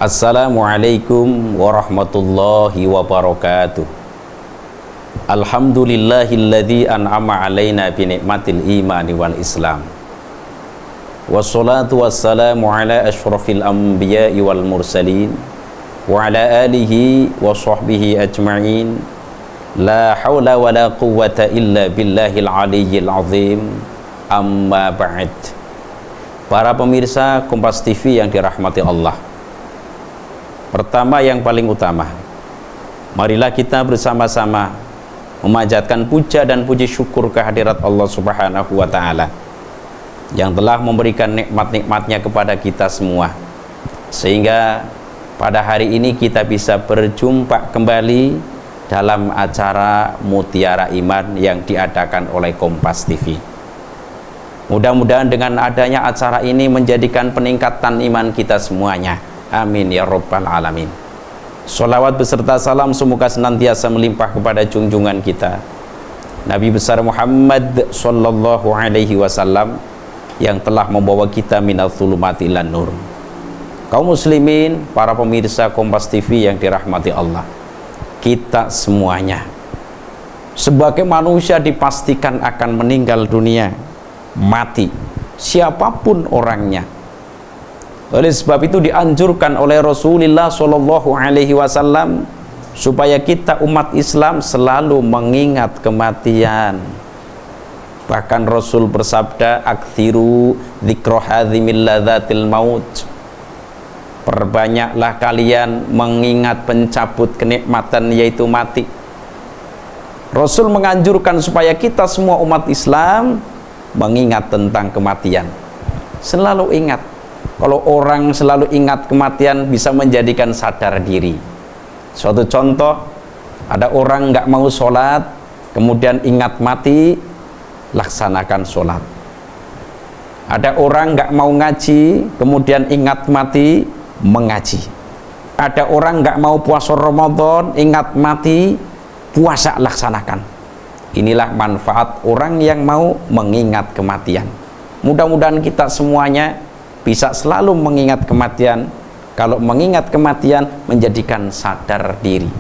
Assalamualaikum warahmatullahi wabarakatuh. Alhamdulillahilladzi an'ama alaina bi ni'matil imani wal islam. Wassalatu wassalamu ala asyrafil anbiya'i wal mursalin wa ala alihi wa sahbihi ajma'in. La haula wa la quwwata illa billahil aliyyil azim. Amma ba'd. Para pemirsa Kompas TV yang dirahmati Allah, pertama yang paling utama, marilah kita bersama-sama memanjatkan puja dan puji syukur kehadirat Allah Subhanahu wa Ta'ala yang telah memberikan nikmat-nikmatnya kepada kita semua, sehingga pada hari ini kita bisa berjumpa kembali dalam acara Mutiara Iman yang diadakan oleh Kompas TV. Mudah-mudahan dengan adanya acara ini menjadikan peningkatan iman kita semuanya. Amin ya rabbal alamin. Sholawat beserta salam semoga senantiasa melimpah kepada junjungan kita Nabi besar Muhammad sallallahu alaihi wasallam yang telah membawa kita minal zulumati ilan nur. Kaum muslimin, para pemirsa Kompas TV yang dirahmati Allah, kita semuanya sebagai manusia dipastikan akan meninggal dunia, mati, siapapun orangnya. Oleh sebab itu dianjurkan oleh Rasulullah Shallallahu Alaihi Wasallam supaya kita umat Islam selalu mengingat kematian. Bahkan Rasul bersabda, "Aktsiru dzikra hadzimil ladzatil maut." Perbanyaklah kalian mengingat pencabut kenikmatan, yaitu mati. Rasul menganjurkan supaya kita semua umat Islam mengingat tentang kematian. Selalu ingat. Kalau orang selalu ingat kematian, bisa menjadikan sadar diri. Suatu contoh, ada orang nggak mau sholat, kemudian ingat mati, laksanakan sholat. Ada orang nggak mau ngaji, kemudian ingat mati, mengaji. Ada orang nggak mau puasa Ramadan, ingat mati, puasa, laksanakan. Inilah manfaat orang yang mau mengingat kematian. Mudah-mudahan kita semuanya bisa selalu mengingat kematian. Kalau mengingat kematian, menjadikan sadar diri.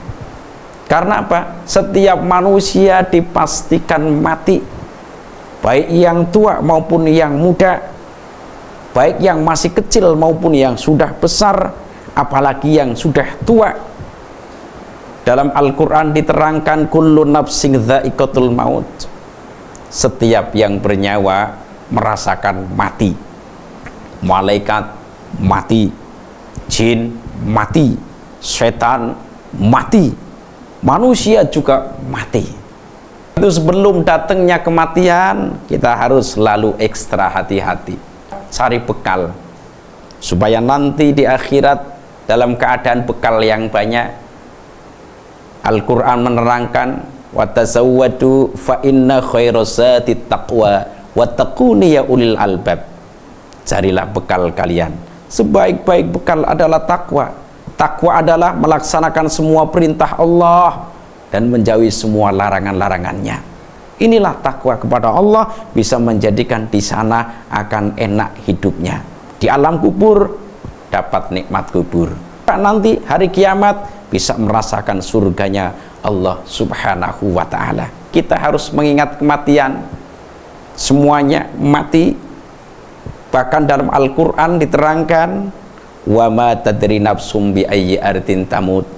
Karena apa? Setiap manusia dipastikan mati, baik yang tua maupun yang muda, baik yang masih kecil maupun yang sudah besar, apalagi yang sudah tua. Dalam Al-Quran diterangkan, kullu nafsin dha'iqatul maut. Setiap yang bernyawa merasakan mati. Malaikat mati, jin mati, setan mati, manusia juga mati. Itu sebelum datangnya kematian, kita harus selalu ekstra hati-hati, cari bekal supaya nanti di akhirat dalam keadaan bekal yang banyak. Al-Quran menerangkan, watasawwadu fa inna khairasati taqwa wattaquni ya ulil albab. Carilah bekal kalian, sebaik-baik bekal adalah takwa. Takwa adalah melaksanakan semua perintah Allah dan menjauhi semua larangan-larangannya. Inilah takwa kepada Allah, bisa menjadikan di sana akan enak hidupnya. Di alam kubur dapat nikmat kubur, nanti hari kiamat bisa merasakan surganya Allah Subhanahu wa Ta'ala. Kita harus mengingat kematian, semuanya mati. Bahkan dalam Al-Quran diterangkan, wa ma tadri nafsum bi ayyi ardin tamut.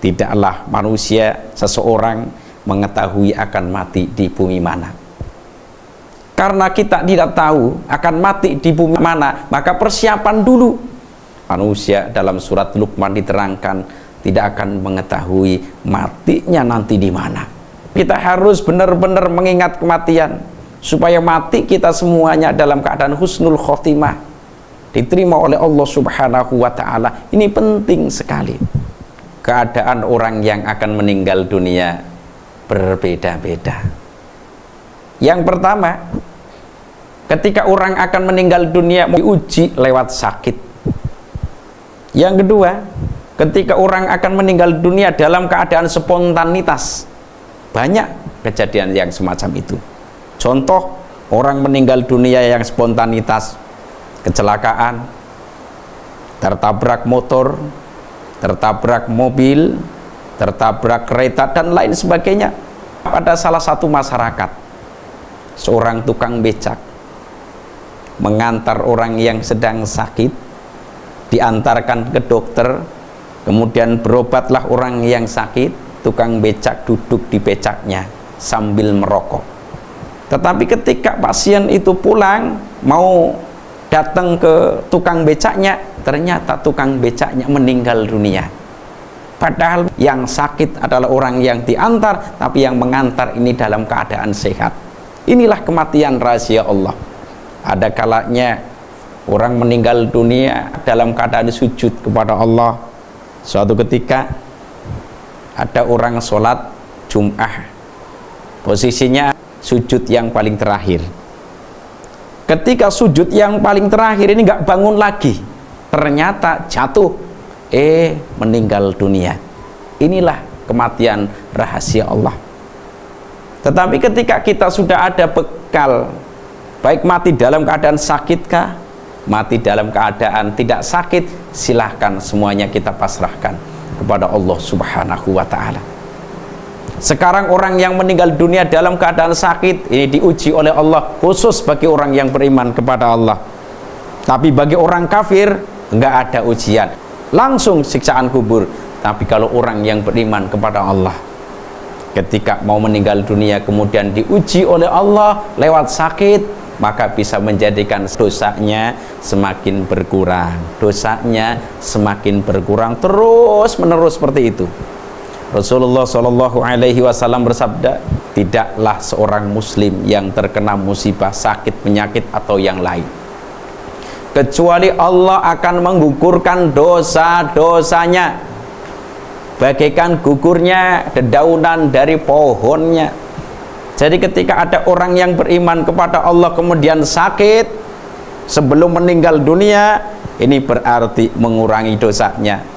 Tidaklah manusia, seseorang mengetahui akan mati di bumi mana. Karena kita tidak tahu akan mati di bumi mana, maka persiapan dulu. Manusia dalam surat Luqman diterangkan tidak akan mengetahui matinya nanti di mana. Kita harus benar-benar mengingat kematian, supaya mati kita semuanya dalam keadaan husnul khotimah, diterima oleh Allah Subhanahu wa Ta'ala. Ini penting sekali. Keadaan orang yang akan meninggal dunia berbeda-beda. Yang pertama, ketika orang akan meninggal dunia diuji lewat sakit. Yang kedua, ketika orang akan meninggal dunia dalam keadaan spontanitas. Banyak kejadian yang semacam itu. Contoh, orang meninggal dunia yang spontanitas, kecelakaan, tertabrak motor, tertabrak mobil, tertabrak kereta dan lain sebagainya. Pada salah satu masyarakat, seorang tukang becak mengantar orang yang sedang sakit, diantarkan ke dokter, kemudian berobatlah orang yang sakit. Tukang becak duduk di becaknya sambil merokok. Tetapi ketika pasien itu pulang mau datang ke tukang becaknya, ternyata tukang becaknya meninggal dunia. Padahal yang sakit adalah orang yang diantar, tapi yang mengantar ini dalam keadaan sehat. Inilah kematian rahasia Allah. Ada kalanya orang meninggal dunia dalam keadaan sujud kepada Allah. Suatu ketika ada orang sholat Jum'ah, posisinya sujud yang paling terakhir. Ketika sujud yang paling terakhir ini nggak bangun lagi, ternyata jatuh, meninggal dunia. Inilah kematian rahasia Allah. Tetapi ketika kita sudah ada bekal, baik mati dalam keadaan sakitkah, mati dalam keadaan tidak sakit, silahkan semuanya kita pasrahkan kepada Allah Subhanahu wa ta'ala. Sekarang orang yang meninggal dunia dalam keadaan sakit ini diuji oleh Allah, khusus bagi orang yang beriman kepada Allah. Tapi bagi orang kafir enggak ada ujian, langsung siksaan kubur. Tapi kalau orang yang beriman kepada Allah, ketika mau meninggal dunia kemudian diuji oleh Allah lewat sakit, maka bisa menjadikan dosanya semakin berkurang, dosanya semakin berkurang terus menerus seperti itu. Rasulullah Shallallahu Alaihi Wasallam bersabda, tidaklah seorang muslim yang terkena musibah, sakit, penyakit atau yang lain, kecuali Allah akan menggugurkan dosa-dosanya bagaikan gugurnya dedaunan dari pohonnya. Jadi ketika ada orang yang beriman kepada Allah kemudian sakit sebelum meninggal dunia, ini berarti mengurangi dosanya.